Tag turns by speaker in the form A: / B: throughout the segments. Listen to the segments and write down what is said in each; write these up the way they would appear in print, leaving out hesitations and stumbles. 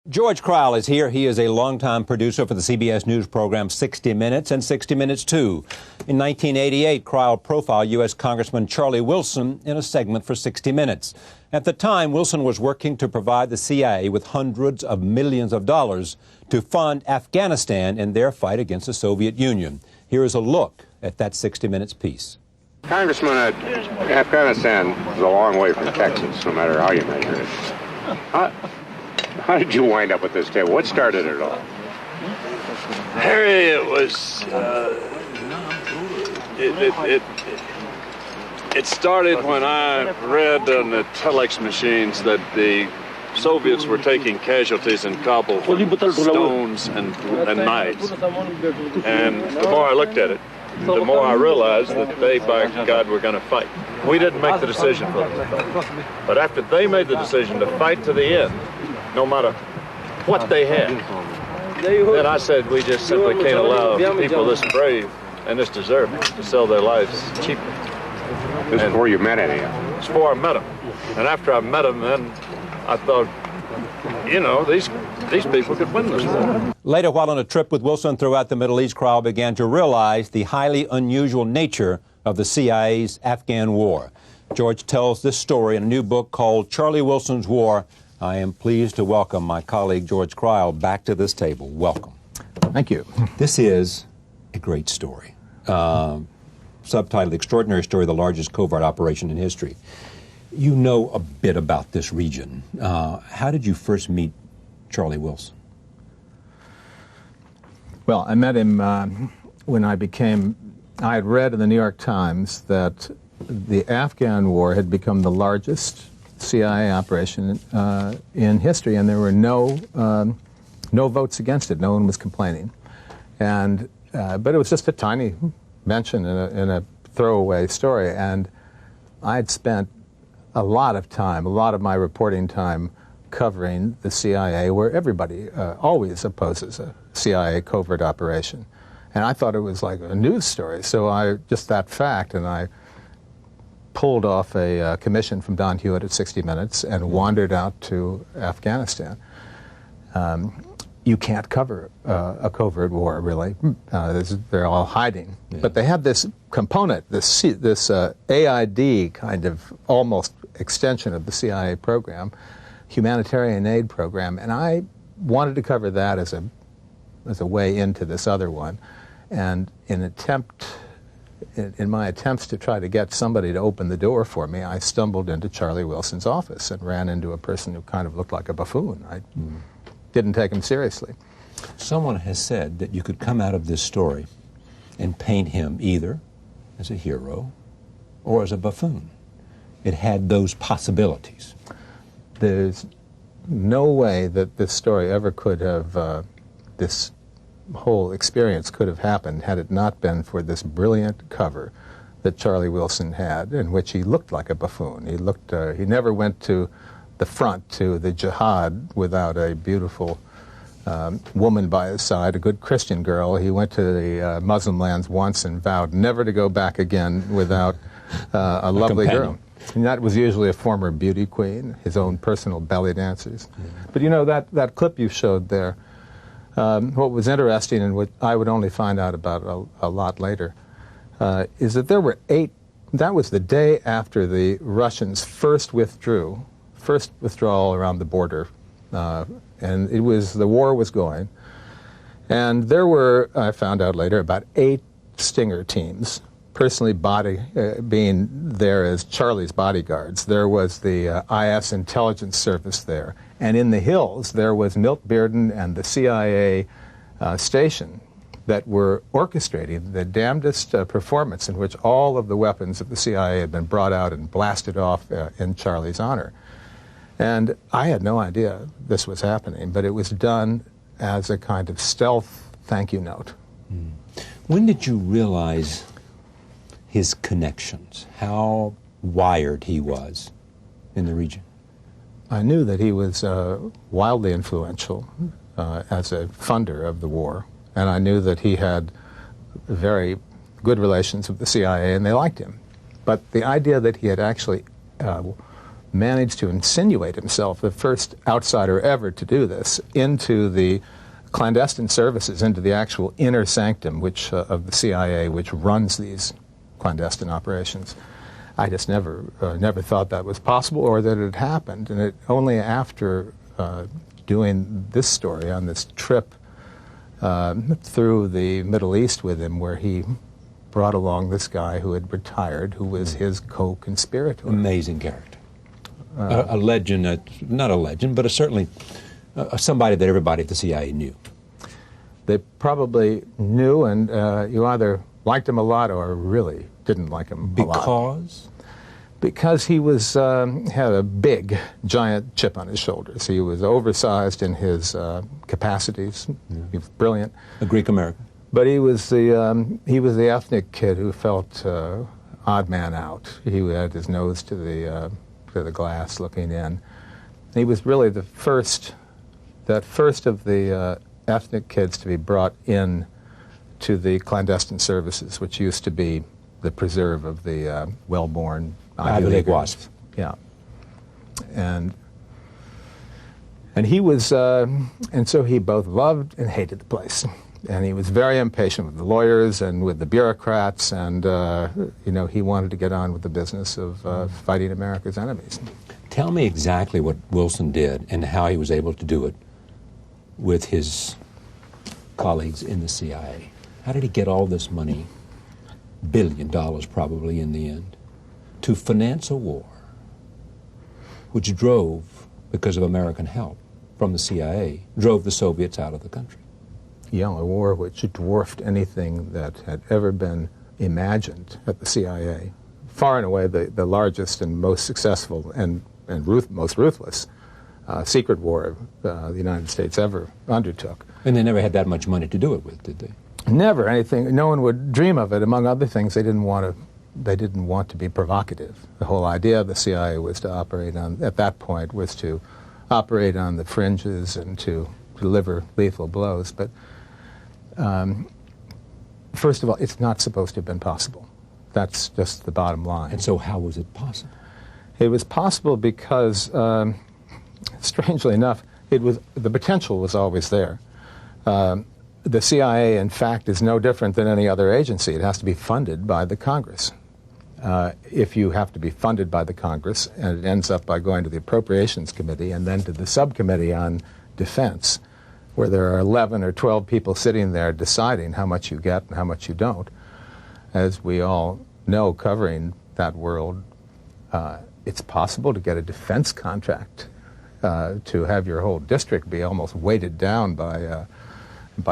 A: George Crile is here. He is a longtime producer for the CBS News program 60 Minutes and 60 Minutes 2. In 1988, Crile profiled U.S. Congressman Charlie Wilson in a segment for 60 Minutes. At the time, Wilson was working to provide the CIA with hundreds of millions of dollars to fund Afghanistan in their fight against the Soviet Union. Here is a look at that 60 Minutes piece.
B: Congressman, Afghanistan is a long way from Texas, no matter how you measure it. How did you wind up at this table? What started it all?
C: Harry, it was, it started when I read on the telex machines that the Soviets were taking casualties in Kabul with stones and knives. And the more I looked at it, the more I realized that they, by God, were going to fight. We didn't make the decision for them to fight. But after they made the decision to fight to the end, no matter what they had, then I said we just simply can't allow people this brave and this deserving to sell their lives cheaply.
B: This is before you met any of them?
C: It's before I met them. And after I met them, then I thought, you know, these people could win this war.
A: Later, while on a trip with Wilson throughout the Middle East, Crile began to realize the highly unusual nature of the CIA's Afghan war. George tells this story in a new book called Charlie Wilson's War. I am pleased to welcome my colleague George Crile back to this table. Welcome.
D: Thank you.
A: This is a great story. Subtitled Extraordinary Story of the Largest Covert Operation in History. You know a bit about this region. How did you first meet Charlie Wilson?
D: Well, I met him when I had read in the New York Times that the Afghan war had become the largest CIA operation in history, and there were no votes against it. No one was complaining, but it was just a tiny mention in a throwaway story. And I had spent a lot of my reporting time covering the CIA, where everybody always opposes a CIA covert operation, and I thought it was like a news story. So just that fact, and I pulled off a commission from Don Hewitt at 60 Minutes and wandered out to Afghanistan. You can't cover a covert war, really. They're all hiding. Yeah. But they have this component, this AID kind of almost extension of the CIA program, humanitarian aid program, and I wanted to cover that as a way into this other one. And in my attempts to try to get somebody to open the door for me, I stumbled into Charlie Wilson's office and ran into a person who kind of looked like a buffoon. I didn't take him seriously.
A: Someone has said that you could come out of this story and paint him either as a hero or as a buffoon. It had those possibilities.
D: There's no way that this story ever could have, this whole experience could have happened had it not been for this brilliant cover that Charlie Wilson had, in which he looked like a buffoon. He never went to the front, to the jihad, without a beautiful woman by his side, a good Christian girl. He went to the Muslim lands once and vowed never to go back again without a lovely girl. And that was usually a former beauty queen, his own personal belly dancers. But you know, that clip you showed there, what was interesting, and what I would only find out about a lot later, is that there were 8, that was the day after the Russians first withdrawal around the border, and the war was going, and there were, I found out later, about 8 Stinger teams, personally being there as Charlie's bodyguards. There was the IS intelligence service there, and in the hills there was Milt Bearden and the CIA station that were orchestrating the damnedest performance in which all of the weapons of the CIA had been brought out and blasted off in Charlie's honor. And I had no idea this was happening, but it was done as a kind of stealth thank you note.
A: When did you realize his connections, how wired he was in the region?
D: I knew that he was wildly influential as a funder of the war, and I knew that he had very good relations with the CIA, and they liked him. But the idea that he had actually managed to insinuate himself, the first outsider ever to do this, into the clandestine services, into the actual inner sanctum of the CIA, which runs these clandestine operations. I just never thought that was possible or that it had happened. And it only after doing this story on this trip through the Middle East with him, where he brought along this guy who had retired, who was his co-conspirator.
A: Amazing character. A legend, not a legend, but certainly somebody that everybody at the CIA knew.
D: They probably knew, and you either liked him a lot or really didn't like him a lot. Because he was had a big, giant chip on his shoulders. He was oversized in his capacities. Yeah. He was brilliant.
A: A Greek American.
D: But he was the ethnic kid who felt odd man out. He had his nose to the glass, looking in. He was really the first of the ethnic kids to be brought in to the clandestine services, which used to be the preserve of the well-born Ivy League wasps. Yeah, and he was, and so he both loved and hated the place, and he was very impatient with the lawyers and with the bureaucrats, and he wanted to get on with the business of fighting America's enemies.
A: Tell me exactly what Wilson did and how he was able to do it with his colleagues in the CIA. How did he get all this money, $1 billion probably in the end, to finance a war which drove, because of American help from the CIA, drove the Soviets out of the country?
D: Yeah, a war which dwarfed anything that had ever been imagined at the CIA. Far and away the largest and most successful and most ruthless secret war the United States ever undertook.
A: And they never had that much money to do it with, did they?
D: Never. Anything. No one would dream of it. Among other things, they didn't want to be provocative. The whole idea of the CIA was to operate at that point, was to operate on the fringes and to deliver lethal blows. But first of all, it's not supposed to have been possible. That's just the bottom line.
A: And so how was it possible?
D: It was possible because, strangely enough, the potential was always there. The CIA, in fact, is no different than any other agency. It has to be funded by the Congress. If you have to be funded by the Congress, and it ends up by going to the Appropriations Committee and then to the Subcommittee on Defense, where there are 11 or 12 people sitting there deciding how much you get and how much you don't, as we all know, covering that world, it's possible to get a defense contract, to have your whole district be almost weighted down by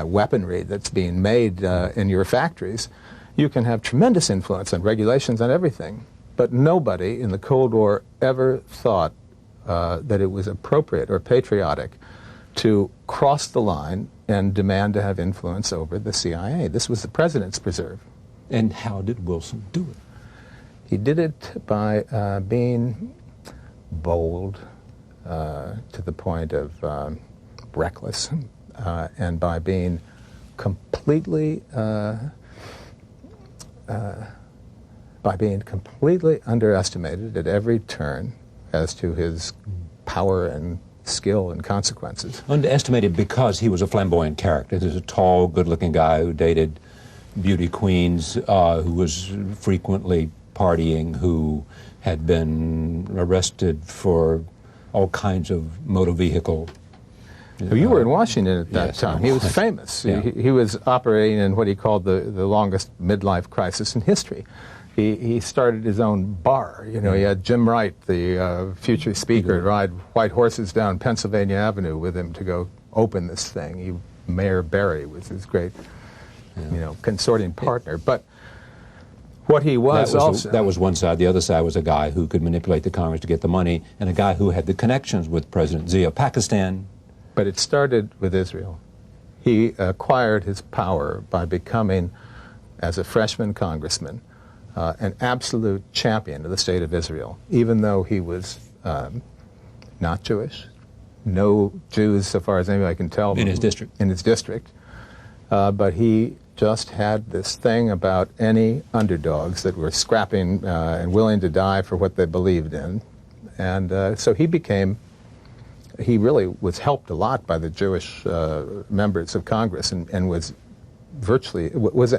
D: weaponry that's being made in your factories. You can have tremendous influence on regulations on everything, but nobody in the Cold War ever thought that it was appropriate or patriotic to cross the line and demand to have influence over the CIA. This was the president's preserve.
A: And how did Wilson do it?
D: He did it by being bold to the point of reckless, and by being completely underestimated at every turn as to his power and skill and consequences.
A: Underestimated because he was a flamboyant character. There's a tall, good-looking guy who dated beauty queens, who was frequently partying, who had been arrested for all kinds of motor vehicle.
D: You were in Washington at that time. He was famous.
A: Yeah.
D: He was operating in what he called the longest midlife crisis in history. He started his own bar. He had Jim Wright, the future speaker, ride white horses down Pennsylvania Avenue with him to go open this thing. Mayor Barry was his great, consorting partner. But what he was also...
A: That was one side. The other side was a guy who could manipulate the Congress to get the money, and a guy who had the connections with President Zia of Pakistan.
D: But it started with Israel. He acquired his power by becoming, as a freshman congressman, an absolute champion of the state of Israel, even though he was not Jewish. No Jews, so far as anybody can tell.
A: In his district.
D: In his district. But he just had this thing about any underdogs that were scrapping and willing to die for what they believed in. So he really was helped a lot by the Jewish members of Congress, and was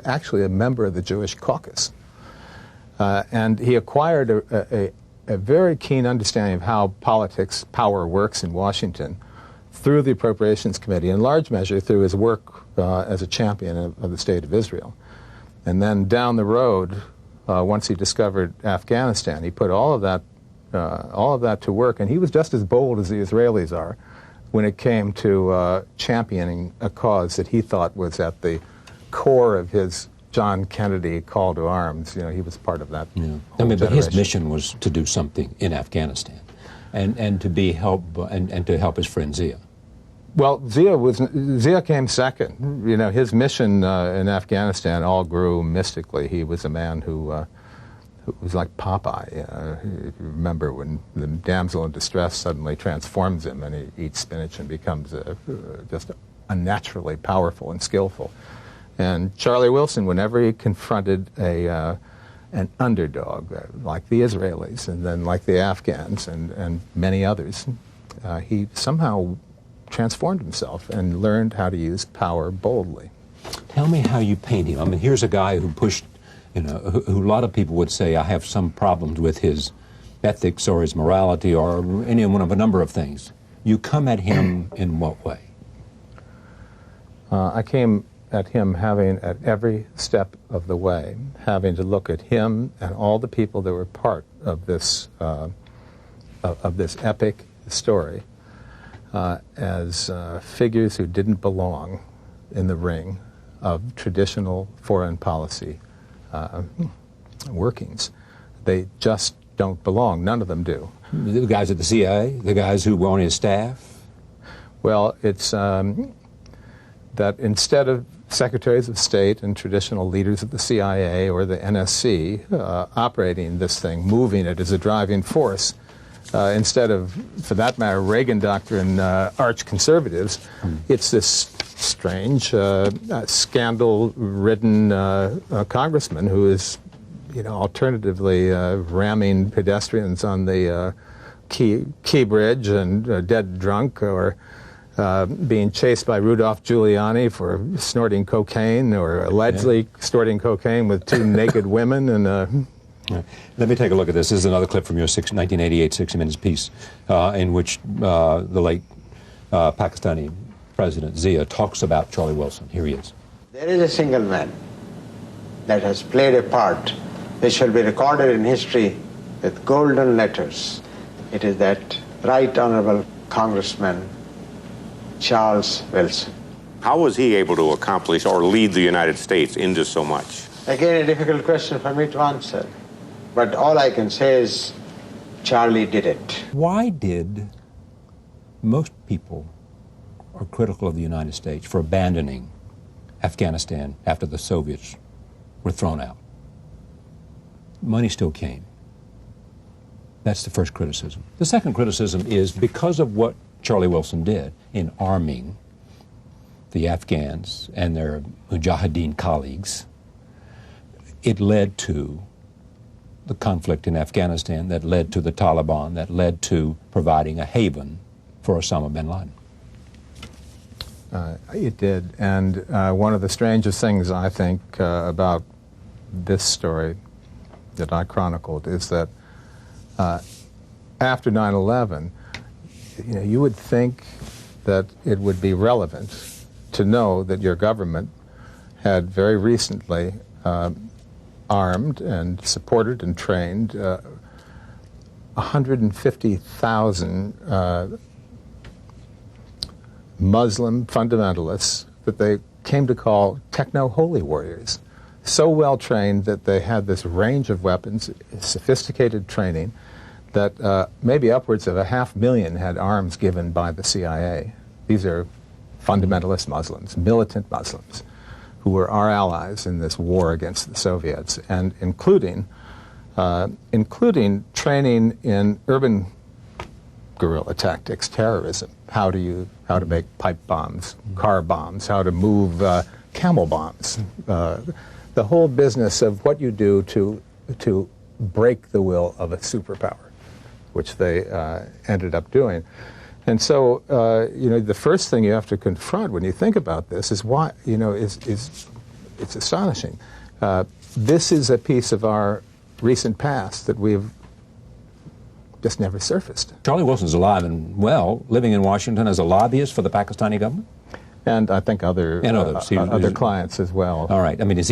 D: actually a member of the Jewish caucus. And he acquired a very keen understanding of how power works in Washington through the Appropriations Committee, in large measure through his work as a champion of the State of Israel. And then down the road, once he discovered Afghanistan, he put all of that to work, and he was just as bold as the Israelis are when it came to championing a cause that he thought was at the core of his John Kennedy call to arms. You know, he was part of that.
A: Yeah. But his mission was to do something in Afghanistan, and to be and to help his friend Zia.
D: Well, Zia came second. You know, his mission in Afghanistan all grew mystically. He was a man who was like Popeye. If you remember when the damsel in distress suddenly transforms him, and he eats spinach and becomes just unnaturally powerful and skillful. And Charlie Wilson, whenever he confronted an underdog, like the Israelis and then like the Afghans and many others, he somehow transformed himself and learned how to use power boldly.
A: Tell me how you paint him. I mean, here's a guy who pushed, who a lot of people would say, I have some problems with his ethics or his morality or any one of a number of things. You come at him in what way?
D: I came at him having, at every step of the way, having to look at him and all the people that were part of this epic story as figures who didn't belong in the ring of traditional foreign policy workings. They just don't belong. None of them do.
A: The guys at the CIA, the guys who were on his staff?
D: Well, it's that instead of secretaries of state and traditional leaders of the CIA or the NSC operating this thing, moving it as a driving force, instead of, for that matter, Reagan doctrine arch conservatives, it's this strange, scandal-ridden congressman who is, alternatively ramming pedestrians on the Key Bridge and dead drunk, or being chased by Rudolph Giuliani for snorting cocaine, or allegedly snorting cocaine with two naked women. And
A: let me take a look at this. This is another clip from your 1988 60 Minutes piece in which the late Pakistani President Zia talks about Charlie Wilson. Here he is.
E: There is a single man that has played a part which shall be recorded in history with golden letters. It is that Right Honorable Congressman Charles Wilson.
B: How was he able to accomplish or lead the United States into so much?
E: Again, a difficult question for me to answer. But all I can say is Charlie did it.
A: Why did most people are critical of the United States for abandoning Afghanistan after the Soviets were thrown out? Money still came. That's the first criticism. The second criticism is because of what Charlie Wilson did in arming the Afghans and their Mujahideen colleagues, it led to the conflict in Afghanistan, that led to the Taliban, that led to providing a haven for Osama bin Laden.
D: It did, and one of the strangest things I think about this story that I chronicled is that after 9/11, you would think that it would be relevant to know that your government had very recently armed and supported and trained 150,000 Muslim fundamentalists that they came to call techno-holy warriors. So well trained that they had this range of weapons, sophisticated training, that maybe upwards of 500,000 had arms given by the CIA. These are fundamentalist Muslims, militant Muslims, who were our allies in this war against the Soviets, and including training in urban guerrilla tactics, terrorism, how to make pipe bombs, car bombs, how to move camel bombs, the whole business of what you do to break the will of a superpower, which they ended up doing. And so, you know, the first thing you have to confront when you think about this is why, you know, it's astonishing. This is a piece of our recent past that we've just never surfaced.
A: Charlie Wilson's alive and well, living in Washington as a lobbyist for the Pakistani government?
D: And I think other clients as well.
A: All right. I mean,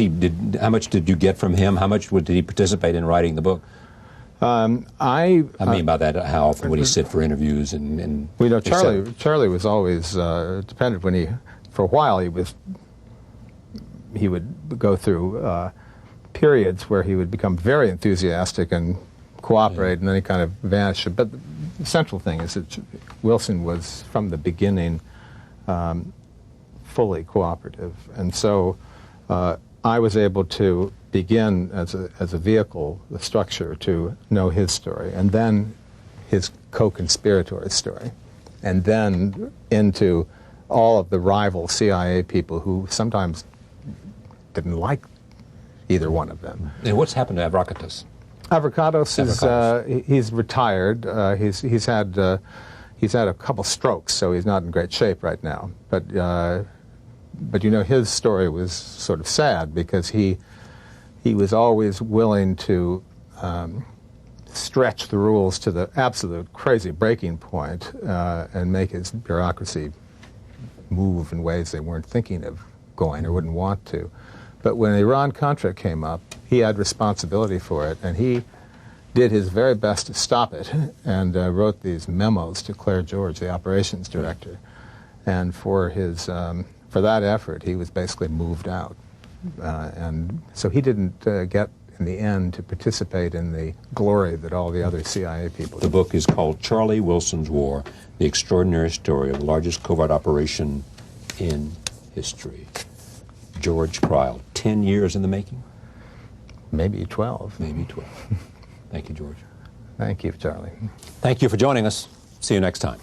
A: how much did you get from him? How much did he participate in writing the book? I mean by that, how often would he sit for interviews and
D: well, you know, Charlie was always dependent when for a while he would go through periods where he would become very enthusiastic and cooperate, and then he kind of vanished. But the central thing is that Wilson was from the beginning fully cooperative, and so I was able to begin as a vehicle, the structure, to know his story, and then his co-conspirator's story, and then into all of the rival CIA people who sometimes didn't like either one of them.
A: And what's happened to Avracatus?
D: Avracatus is he's retired. He's had a couple strokes, so he's not in great shape right now. But you know, his story was sort of sad because he was always willing to stretch the rules to the absolute crazy breaking point and make his bureaucracy move in ways they weren't thinking of going or wouldn't want to. But when Iran-Contra came up, he had responsibility for it, and he did his very best to stop it and wrote these memos to Claire George, the operations director. And for that effort, he was basically moved out. And so he didn't get, in the end, to participate in the glory that all the other CIA people did.
A: The book is called Charlie Wilson's War, The Extraordinary Story of the Largest Covert Operation in History. George Crile, 10 years in the making?
D: Maybe 12.
A: Maybe 12. Thank you, George.
D: Thank you, Charlie.
A: Thank you for joining us. See you next time.